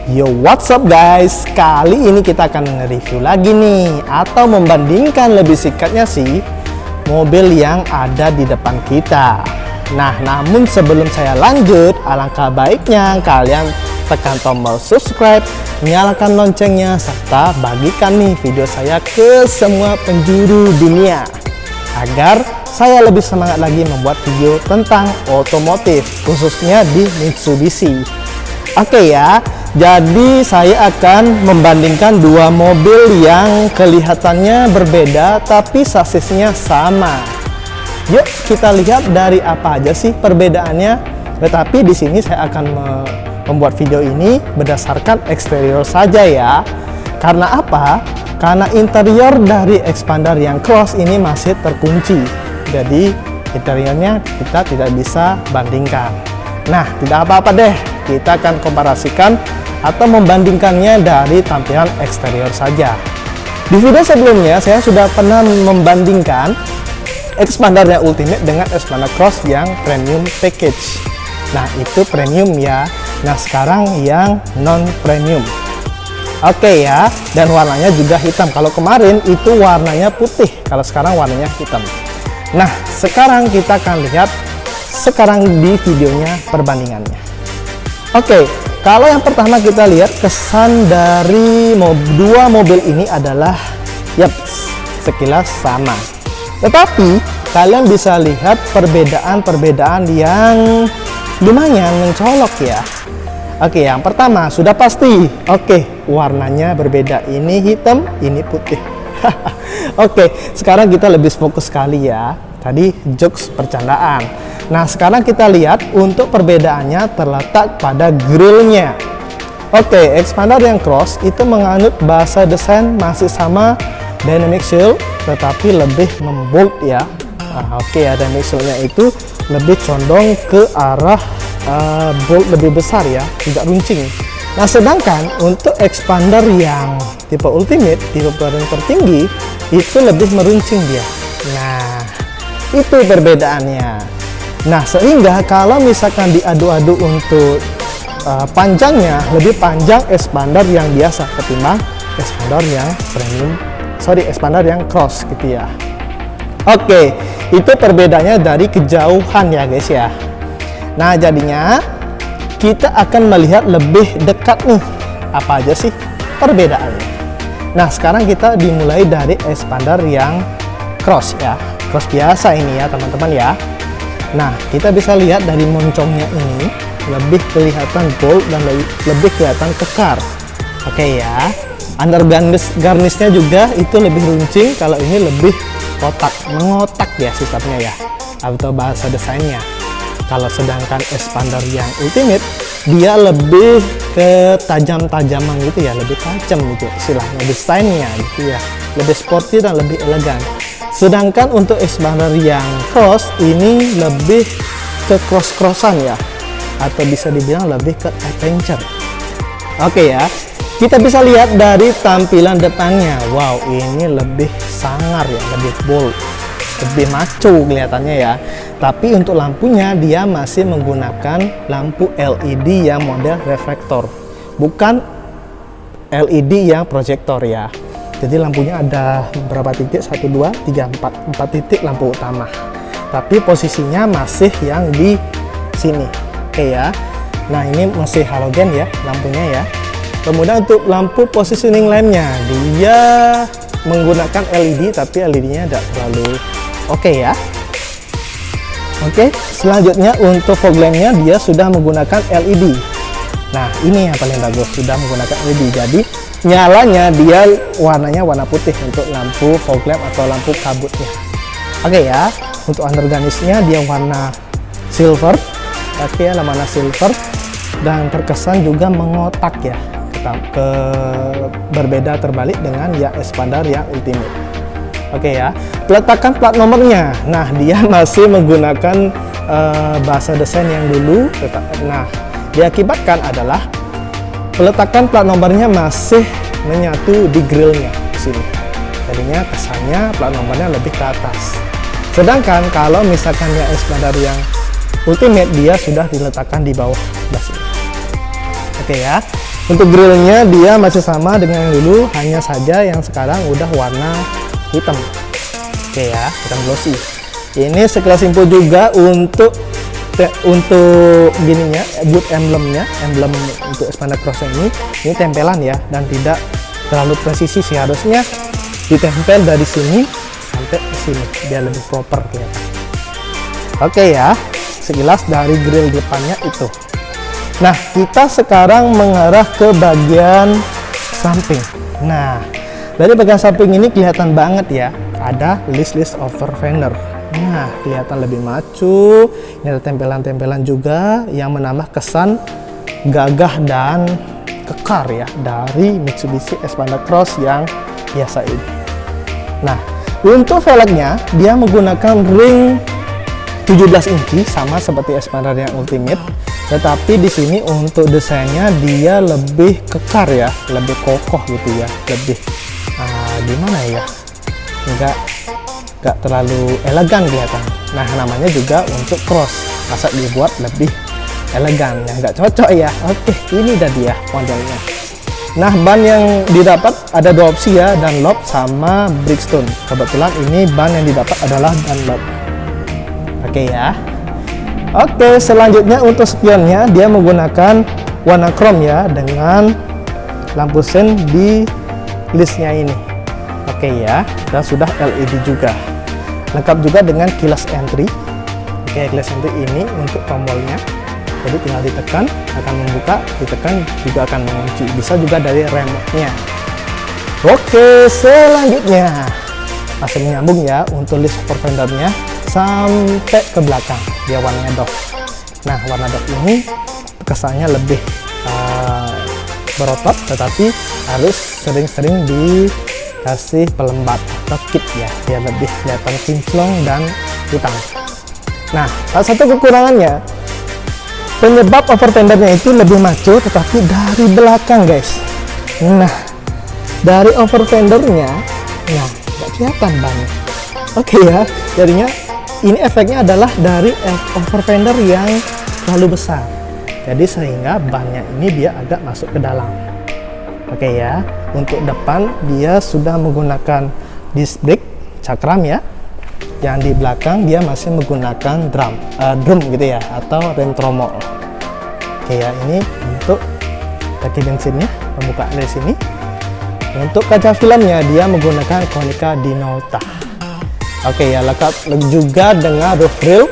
Yo, what's up guys? Kali ini kita akan nge-review lagi nih, atau membandingkan lebih singkatnya sih, mobil yang ada di depan kita. Nah, namun sebelum saya lanjut, alangkah baiknya kalian tekan tombol subscribe, nyalakan loncengnya, serta bagikan nih video saya ke semua penjuru dunia, agar saya lebih semangat lagi membuat video tentang otomotif, khususnya di Mitsubishi. Oke ya, jadi saya akan membandingkan dua mobil yang kelihatannya berbeda tapi sasisnya sama. Yuk kita lihat dari apa aja sih perbedaannya. Tetapi di sini saya akan membuat video ini berdasarkan eksterior saja ya. Karena apa? Karena interior dari Xpander yang Cross ini masih terkunci. Jadi interiornya kita tidak bisa bandingkan. Nah, tidak apa-apa deh. Kita akan komparasikan atau membandingkannya dari tampilan eksterior saja. Di video sebelumnya saya sudah pernah membandingkan Xpander yang Ultimate dengan Xpander Cross yang Premium Package. Nah, itu premium ya. Nah, sekarang yang non premium. Oke ya, dan warnanya juga hitam. Kalau kemarin itu warnanya putih, kalau sekarang warnanya hitam. Nah, sekarang kita akan lihat sekarang di videonya perbandingannya. Oke, kalau yang pertama kita lihat kesan dari dua mobil ini adalah sekilas sama. Tetapi kalian bisa lihat perbedaan-perbedaan yang lumayan mencolok ya. Oke, yang pertama sudah pasti. Oke, warnanya berbeda. Ini hitam, ini putih. Oke, sekarang kita lebih fokus sekali ya. Tadi jokes percandaan. Nah, sekarang kita lihat untuk perbedaannya terletak pada grillnya. Oke, Xpander yang Cross itu menganut bahasa desain masih sama dynamic shield, tetapi lebih membold ya. Nah, oke ya, dynamic shieldnya itu lebih condong ke arah bold lebih besar ya, tidak runcing. Nah, sedangkan untuk Xpander yang tipe Ultimate, tipe paling tertinggi, itu lebih meruncing dia. Nah, itu perbedaannya. Nah, sehingga kalau misalkan diadu-adu untuk panjangnya, lebih panjang Xpander yang biasa ketimbang Xpander yang premium, Xpander yang Cross gitu ya. Oke, itu perbedaannya dari kejauhan ya guys ya. Nah, jadinya kita akan melihat lebih dekat nih, apa aja sih perbedaannya. Nah, sekarang kita dimulai dari Xpander yang Cross ya, Cross biasa ini ya teman-teman ya. Nah, kita bisa lihat dari moncongnya ini lebih kelihatan bold dan lebih kelihatan kekar. Oke ya, under garnishnya juga itu lebih runcing. Kalau ini lebih mengotak ya sistemnya ya, atau bahasa desainnya. Kalau sedangkan Xpander yang Ultimate dia lebih ke tajam-tajaman gitu ya, lebih tajam gitu istilahnya desainnya gitu ya, lebih sporty dan lebih elegan. Sedangkan untuk Xpander yang Cross ini lebih ke cross-crossan ya, atau bisa dibilang lebih ke adventure. Oke ya, kita bisa lihat dari tampilan depannya. Wow, ini lebih sangar ya, lebih bold, lebih maco kelihatannya ya. Tapi untuk lampunya dia masih menggunakan lampu LED yang model reflektor, bukan LED yang proyektor ya. Jadi lampunya ada berapa titik? 1, 2, 3, 4 titik lampu utama. Tapi posisinya masih yang di sini. Oke ya. Nah, ini masih halogen ya lampunya ya. Kemudian untuk lampu positioning lampnya dia menggunakan LED, tapi LED-nya tidak terlalu oke ya. Oke, selanjutnya untuk fog lampnya dia sudah menggunakan LED. Nah, ini yang paling bagus, sudah menggunakan LED. Jadi nyalanya dia warnanya warna putih untuk lampu fog lamp atau lampu kabutnya. Oke ya, untuk under garnishnya dia warna silver. Oke ya, warna silver dan terkesan juga mengotak ya, berbeda terbalik dengan yang Xpander yang Ultimate. Oke ya, peletakan plat nomornya. Nah, dia masih menggunakan bahasa desain yang dulu. Nah, diakibatkan adalah peletakan plat nomornya masih menyatu di grillnya di sini. Jadinya kesannya plat nomornya lebih ke atas. Sedangkan kalau misalkan ya Xpander yang Ultimate dia sudah diletakkan di bawah sini. Oke ya. Untuk grillnya dia masih sama dengan yang dulu, hanya saja yang sekarang udah warna hitam. Oke ya, hitam glossy. Ini sekelas info juga untuk gininya, boot emblemnya, emblem untuk Xpander Cross ini tempelan ya, dan tidak terlalu presisi sih, harusnya ditempel dari sini sampai ke sini biar lebih proper kelihatan. Oke ya, sekilas dari grill depannya itu. Nah, kita sekarang mengarah ke bagian samping. Nah, dari bagian samping ini kelihatan banget ya, ada list over fender. Nah, kelihatan lebih macu. Ini ada tempelan-tempelan juga yang menambah kesan gagah dan kekar ya dari Mitsubishi Xpander Cross yang biasa ini. Nah, untuk velgnya dia menggunakan ring 17 inci sama seperti Xpander yang Ultimate, tetapi di sini untuk desainnya dia lebih kekar ya, lebih kokoh gitu ya, lebih gimana ya, nggak terlalu elegan kelihatan. Nah, namanya juga untuk cross, masa dibuat lebih elegan ya, nggak cocok ya. Oke, ini dah dia modelnya. Nah, ban yang didapat ada dua opsi ya, Dunlop sama Bridgestone. Kebetulan ini ban yang didapat adalah Dunlop. Oke ya. Oke, selanjutnya untuk spionnya dia menggunakan warna chrome ya, dengan lampu sen di listnya ini. Oke ya, dan sudah LED juga. Lengkap juga dengan keyless entry. Oke, keyless entry ini untuk tombolnya. Jadi tinggal ditekan akan membuka, ditekan juga akan mengunci. Bisa juga dari remote-nya. Oke, selanjutnya masih menyambung ya untuk list over fendernya sampai ke belakang. Dia warnanya doff. Nah, warna doff ini kesannya lebih berotot, tetapi harus sering-sering dikasih pelembab atau kit ya, biar lebih kelihatan kinclong dan hitam. Nah, salah satu kekurangannya, penyebab over fendernya itu lebih maco, tetapi dari belakang guys. Nah, dari over fendernya, nah nggak kelihatan banget. Oke ya, jadinya ini efeknya adalah dari over fender yang terlalu besar. Jadi sehingga bannya ini dia agak masuk ke dalam. Oke ya, untuk depan dia sudah menggunakan disc brake cakram ya. Yang di belakang dia masih menggunakan drum gitu ya, atau rem tromol. Oke ya, ini untuk tangki bensinnya, pembukaan dari sini. Untuk kaca filmnya dia menggunakan Konica Dinota. Oke ya, lengkap juga dengan roof rail.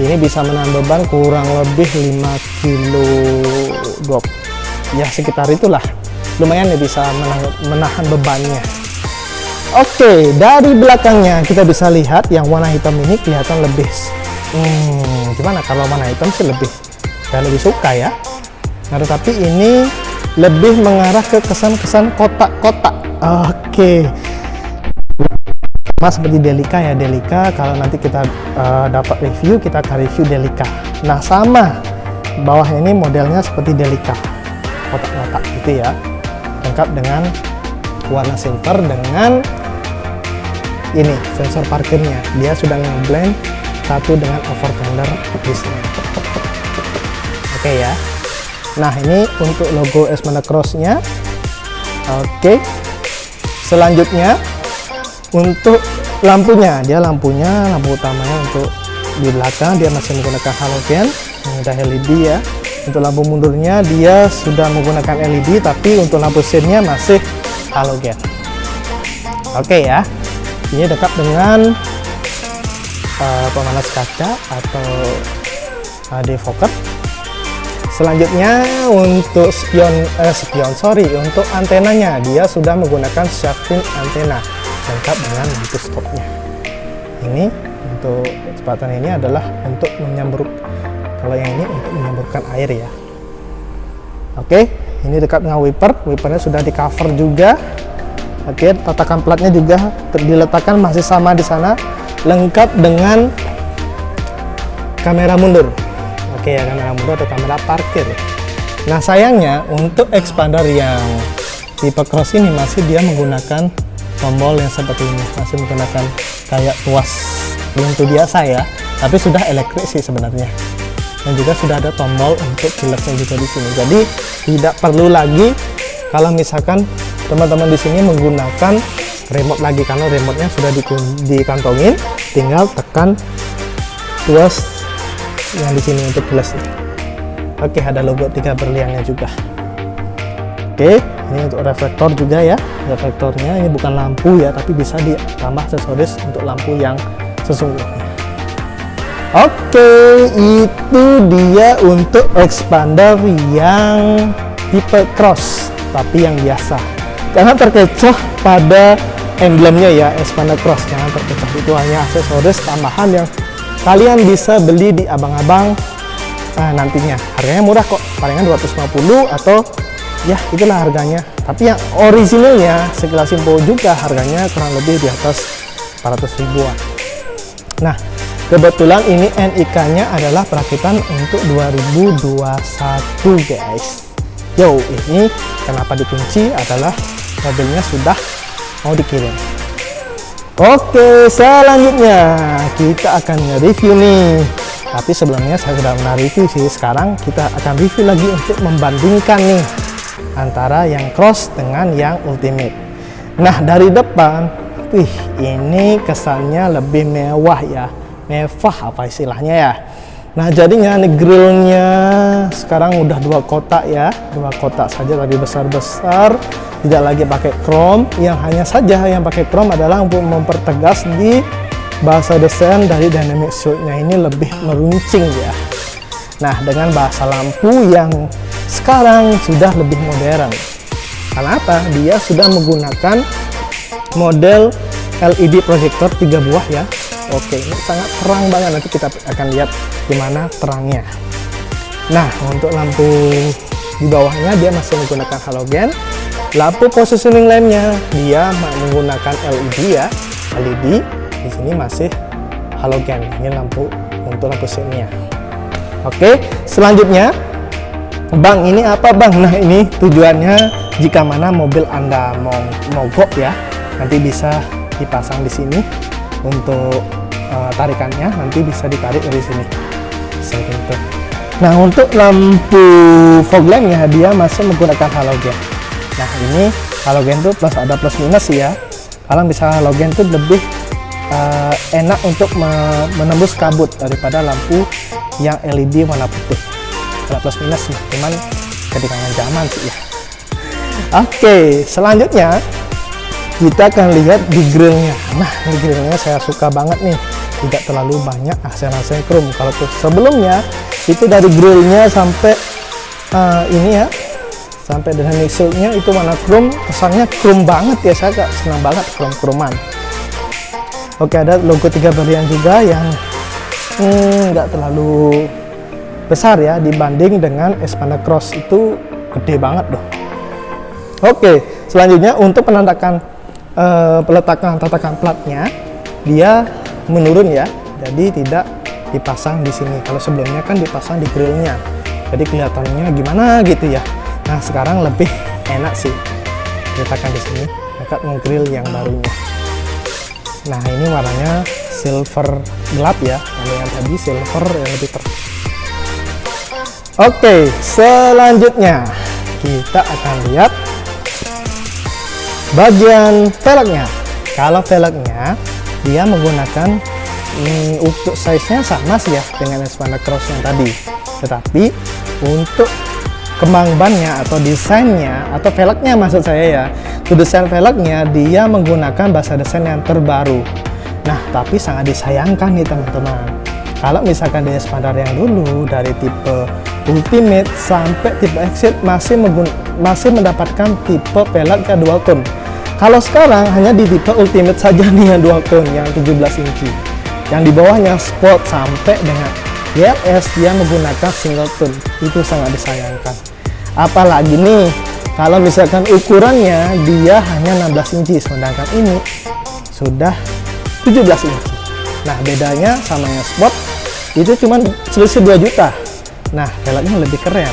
Ini bisa menahan beban kurang lebih 5 kilo drop. Ya sekitar itulah. Lumayan ya, bisa menahan bebannya. Oke, dari belakangnya kita bisa lihat yang warna hitam ini kelihatan lebih gimana, kalau warna hitam sih saya lebih suka ya. Nah, tetapi ini lebih mengarah ke kesan-kesan kotak-kotak. Oke. Sama seperti Delica ya, Delica kalau nanti kita dapat review, kita akan review Delica. Nah, sama bawahnya ini modelnya seperti Delica, kotak-kotak gitu ya, lengkap dengan warna silver dengan ini sensor parkirnya. Dia sudah ngeblend satu dengan over fender di sini. Oke ya. Nah, ini untuk logo Xpander Cross-nya. Oke. Selanjutnya untuk lampunya, lampu utamanya untuk di belakang dia masih menggunakan halogen, ada LED ya. Untuk lampu mundurnya dia sudah menggunakan LED, tapi untuk lampu sennya masih halogen. Oke ya, ini dekat dengan pemanas kaca atau defogger. Selanjutnya untuk untuk antenanya dia sudah menggunakan shark-fin antena, lengkap dengan lampu stopnya. Ini untuk kecepatan ini adalah untuk menyambar, kalau yang ini untuk menyamburkan air ya. Oke, ini dekat dengan wipernya sudah di cover juga. Oke, tatakan platnya juga diletakkan masih sama di sana, lengkap dengan kamera mundur. Oke ya, kamera mundur atau kamera parkir. Nah, sayangnya untuk Xpander yang tipe Cross ini masih dia menggunakan tombol yang seperti ini, masih menggunakan kayak tuas pintu biasa ya, tapi sudah elektrik sih sebenarnya. dan juga sudah ada tombol untuk keylessnya juga di sini. Jadi tidak perlu lagi kalau misalkan teman-teman di sini menggunakan remote lagi, karena remote-nya sudah dikantongin, tinggal tekan tuas yang di sini untuk keyless. Oke, ada logo 3 berliannya juga. Oke, ini untuk reflektor juga ya. Reflektornya ini bukan lampu ya, tapi bisa ditambah aksesoris untuk lampu yang sesungguhnya. Oke, itu dia untuk expander yang tipe cross, tapi yang biasa. Jangan terkecoh pada emblemnya ya, expander cross, jangan terkecoh. Itu hanya aksesoris tambahan yang kalian bisa beli di abang-abang nantinya. Harganya murah kok, palingan 250 atau ya itulah harganya. Tapi yang originalnya sekilas info juga harganya kurang lebih di atas 400 ribuan. Nah, kebetulan ini NIK-nya adalah perakitan untuk 2021 guys. Yo, ini kenapa dikunci adalah mobilnya sudah mau dikirim. Oke, selanjutnya kita akan nge-review nih. Tapi sebelumnya saya sudah pernah review sih. Sekarang kita akan review lagi untuk membandingkan nih antara yang cross dengan yang ultimate. Nah, dari depan, ini kesannya lebih mewah ya. Mewah apa istilahnya ya. Nah, jadinya nih grillnya sekarang udah 2 kotak ya, 2 kotak saja tapi besar-besar, tidak lagi pakai chrome. Yang hanya saja yang pakai chrome adalah untuk mempertegas di bahasa desain dari dynamic shield-nya ini lebih meruncing ya. Nah, dengan bahasa lampu yang sekarang sudah lebih modern. Kenapa? Dia sudah menggunakan model LED projector 3 buah ya. Oke, ini sangat terang banget, nanti kita akan lihat gimana terangnya. Nah, untuk lampu di bawahnya dia masih menggunakan halogen. Lampu positioning lampnya dia menggunakan LED ya, LED. Di sini masih halogen. Ini lampu untuk lampu sini ya. Oke, selanjutnya bang, ini apa bang? Nah, ini tujuannya jika mana mobil Anda mau mogok ya, nanti bisa dipasang di sini untuk tarikannya, nanti bisa ditarik dari sini seperti itu. Nah, untuk lampu fog lampnya dia masih menggunakan halogen. Nah, ini halogen tuh plus, ada plus minus ya. Kalau misalnya halogen tuh lebih enak untuk menembus kabut daripada lampu yang LED warna putih. Ada plus minus sih, cuman ketinggalan zaman sih ya. Oke, selanjutnya kita akan lihat di grillnya. Nah, di grillnya saya suka banget nih, tidak terlalu banyak aksen-aksen chrome. Kalau sebelumnya itu dari grillnya sampai ini ya, sampai dynamic shield-nya itu warna chrome, kesannya chrome banget ya. Saya gak senang banget chrome-chromean. Oke, ada logo 3 berlian juga yang nggak terlalu besar ya dibanding dengan expander cross, itu gede banget loh. Oke, selanjutnya untuk peletakan tatakan platnya dia menurun ya, jadi tidak dipasang di sini. Kalau sebelumnya kan dipasang di grillnya, jadi kelihatannya gimana gitu ya. Nah, sekarang lebih enak sih diletakkan di sini dekat grill yang barunya. Nah, ini warnanya silver gelap ya, kalau yang tadi silver yang lebih terang. Oke, selanjutnya kita akan lihat bagian velgnya. Kalau velgnya dia menggunakan untuk size-nya sama sih ya dengan expander cross yang tadi, tetapi untuk kembang bannya atau desainnya atau velgnya maksud saya ya, untuk desain velgnya dia menggunakan bahasa desain yang terbaru. Nah, tapi sangat disayangkan nih teman-teman, kalau misalkan di expander yang dulu dari tipe ultimate sampai tipe exit masih mendapatkan tipe velg ke dual tone. Kalau sekarang hanya di tipe ultimate saja nih yang dual tone yang 17 inci. Yang di bawahnya sport sampai dengan GLS dia menggunakan single tone. Itu sangat disayangkan. Apalagi nih kalau misalkan ukurannya dia hanya 16 inci, sedangkan ini sudah 17 inci. Nah, bedanya sama yang sport itu cuma selisih 2 juta. Nah, velgnya lebih keren.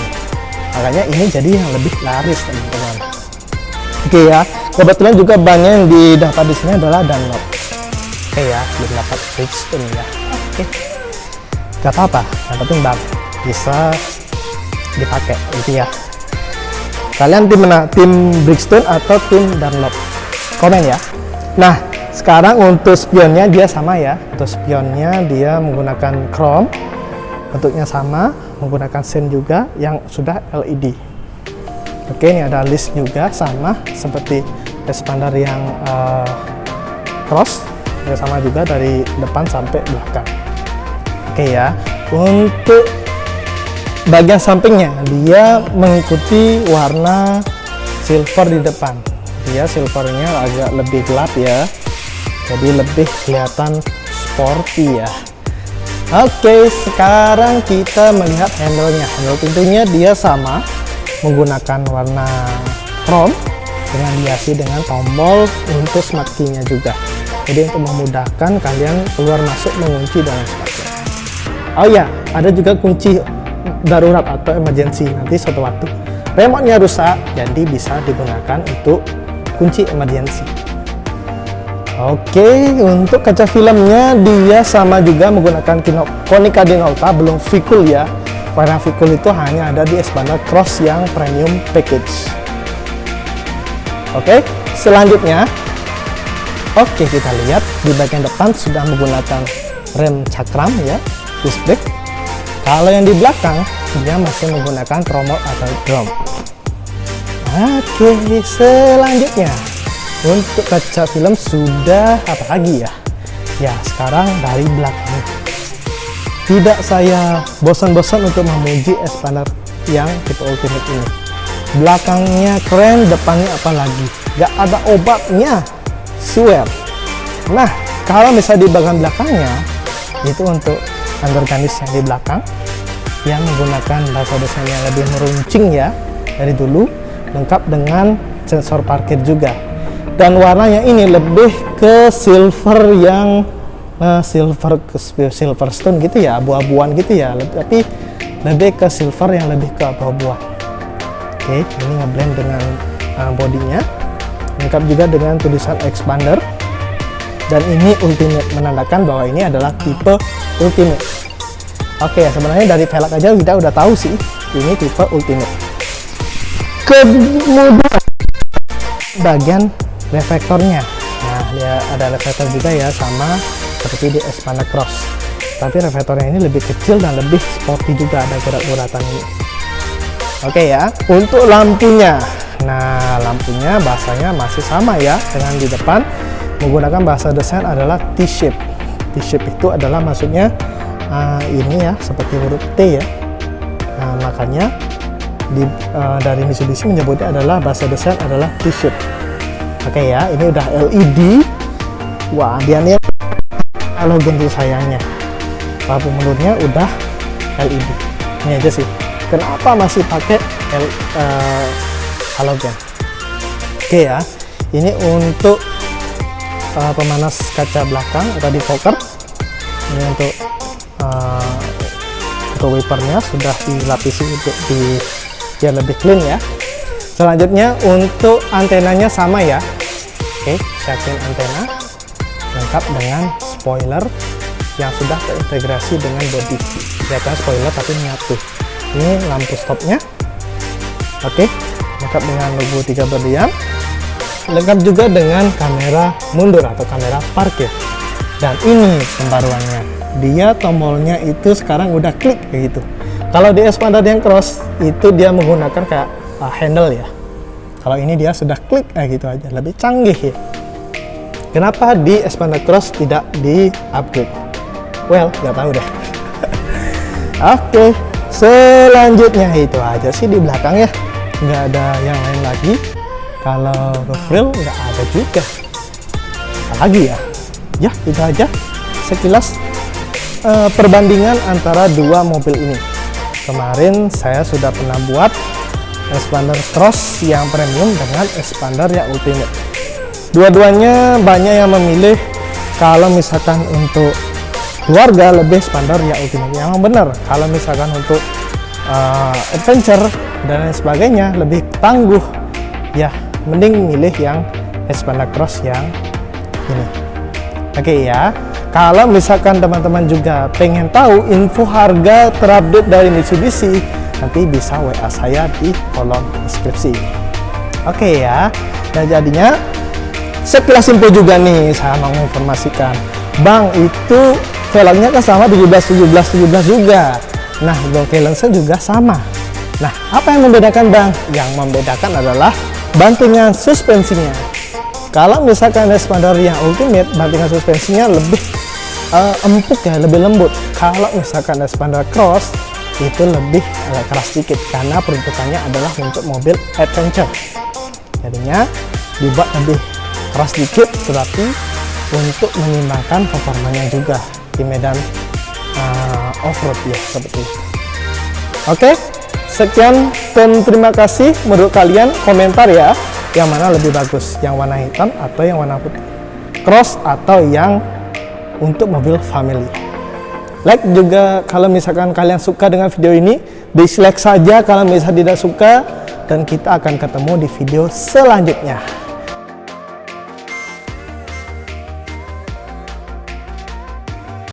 Makanya ini jadi yang lebih laris teman-teman. Oke ya, kebetulan juga bannya yang didapat di sini adalah Dunlop. Oke ya, belum dapat Bridgestone ya. Oke, gak apa-apa, yang penting ban. bisa dipakai gitu ya. Kalian tim mana? Tim Bridgestone atau tim Dunlop? Komen ya. Nah, sekarang untuk spionnya dia sama ya. Untuk spionnya dia menggunakan chrome, bentuknya sama, menggunakan sen juga yang sudah LED. Oke, ini ada list juga sama seperti expander yang cross, ya sama juga dari depan sampai belakang. Oke ya, untuk bagian sampingnya dia mengikuti warna silver di depan. Dia silvernya agak lebih gelap ya, jadi lebih kelihatan sporty ya. Oke, sekarang kita melihat handle-nya. Handle pintunya dia sama, menggunakan warna chrome dengan dihiasi dengan tombol untuk smart key-nya juga. Jadi untuk memudahkan kalian keluar masuk, mengunci dan lain sebagainya. Oh ya, ada juga kunci darurat atau emergency nanti suatu waktu remote-nya rusak, jadi bisa digunakan untuk kunci emergency. Oke, untuk kaca filmnya dia sama juga menggunakan Konica Dynalta, belum V-Cool ya. Warna V-Cool itu hanya ada di expander cross yang premium package. Oke, selanjutnya kita lihat di bagian depan sudah menggunakan rem cakram ya, disc brake. Kalau yang di belakang dia masih menggunakan tromol atau drum. Oke, selanjutnya untuk kaca film sudah apa lagi ya? Ya, sekarang dari belakang. Tidak saya bosan-bosan untuk memuji expander yang tipe ultimate ini. Belakangnya keren, depannya apalagi gak ada obatnya, swear. Nah, kalau misalnya di bagian belakangnya itu untuk undergarnish yang di belakang yang menggunakan bahasa desain yang lebih meruncing ya dari dulu, lengkap dengan sensor parkir juga, dan warnanya ini lebih ke silver yang silver stone gitu ya, abu-abuan gitu ya, tapi lebih ke silver yang lebih ke abu-abuan. Oke, ini ngeblend dengan bodinya, lengkap juga dengan tulisan expander, dan ini ultimate, menandakan bahwa ini adalah tipe ultimate. Oke, ya sebenarnya dari velg aja kita udah tahu sih ini tipe ultimate. Kemudian bagian reflektornya, nah dia ada reflektor juga ya, sama seperti di expander cross, tapi reflektornya ini lebih kecil dan lebih sporty juga, ada gurat-guratan ini. Oke ya, untuk lampunya, nah lampunya bahasanya masih sama ya dengan di depan, menggunakan bahasa desain adalah T-shape. T-shape itu adalah maksudnya ini ya, seperti huruf T ya. Nah, makanya dari Mitsubishi menyebutnya adalah bahasa desain adalah T-shape. Oke ya, ini udah LED. Wah, dia nih halogen sih sayangnya. Lampu munurnya udah LED. Ini aja sih. Kenapa masih pakai halogen? Oke ya, ini untuk pemanas kaca belakang atau defogger. Ini untuk wipernya sudah dilapisi untuk biar lebih clean ya. Selanjutnya untuk antenanya sama ya. Oke, siapin antena lengkap dengan spoiler yang sudah terintegrasi dengan body. Kelihatan spoiler tapi nyatu. Ini lampu stopnya. Oke, lengkap dengan logo 3 berlian. Lengkap juga dengan kamera mundur atau kamera parkir. Dan ini pembaruannya, dia tombolnya itu sekarang udah klik kayak gitu. Kalau di expander yang cross itu dia menggunakan kayak handle ya. Kalau ini dia sudah klik kayak gitu aja, lebih canggih ya. Kenapa di expander cross tidak di upgrade? Well, nggak tahu deh. Oke, selanjutnya itu aja sih di belakang ya, nggak ada yang lain lagi. Kalau roof rail nggak ada juga. Apalagi ya? Ya, itu aja sekilas perbandingan antara dua mobil ini. Kemarin saya sudah pernah buat expander cross yang premium dengan expander yang ultimate. Dua-duanya banyak yang memilih kalau misalkan untuk keluarga lebih expander yang ultimate. Yang benar, kalau misalkan untuk adventure dan lain sebagainya lebih tangguh, ya mending milih yang expander cross yang ini. Oke ya, Kalau misalkan teman-teman juga pengen tahu info harga terupdate dari Mitsubishi, nanti bisa WA saya di kolom deskripsi. Oke ya, dan jadinya sekilas info juga nih, saya mau menginformasikan, Bang, itu velgnya kan sama 17 juga. Nah, block balance juga sama. Nah, apa yang membedakan, Bang? Yang membedakan adalah bantingan suspensinya. Kalau misalkan expander yang ultimate, bantingan suspensinya lebih empuk ya, lebih lembut. Kalau misalkan expander cross itu lebih agak keras sedikit karena peruntukannya adalah untuk mobil adventure. Jadinya dibuat lebih keras sedikit, tetapi untuk menyimbangkan performanya juga di medan off-road ya, seperti itu. Oke, sekian dan terima kasih. Menurut kalian komentar ya, yang mana lebih bagus, yang warna hitam atau yang warna putih, cross atau yang untuk mobil family. Like juga kalau misalkan kalian suka dengan video ini, dislike saja kalau misalnya tidak suka, dan kita akan ketemu di video selanjutnya.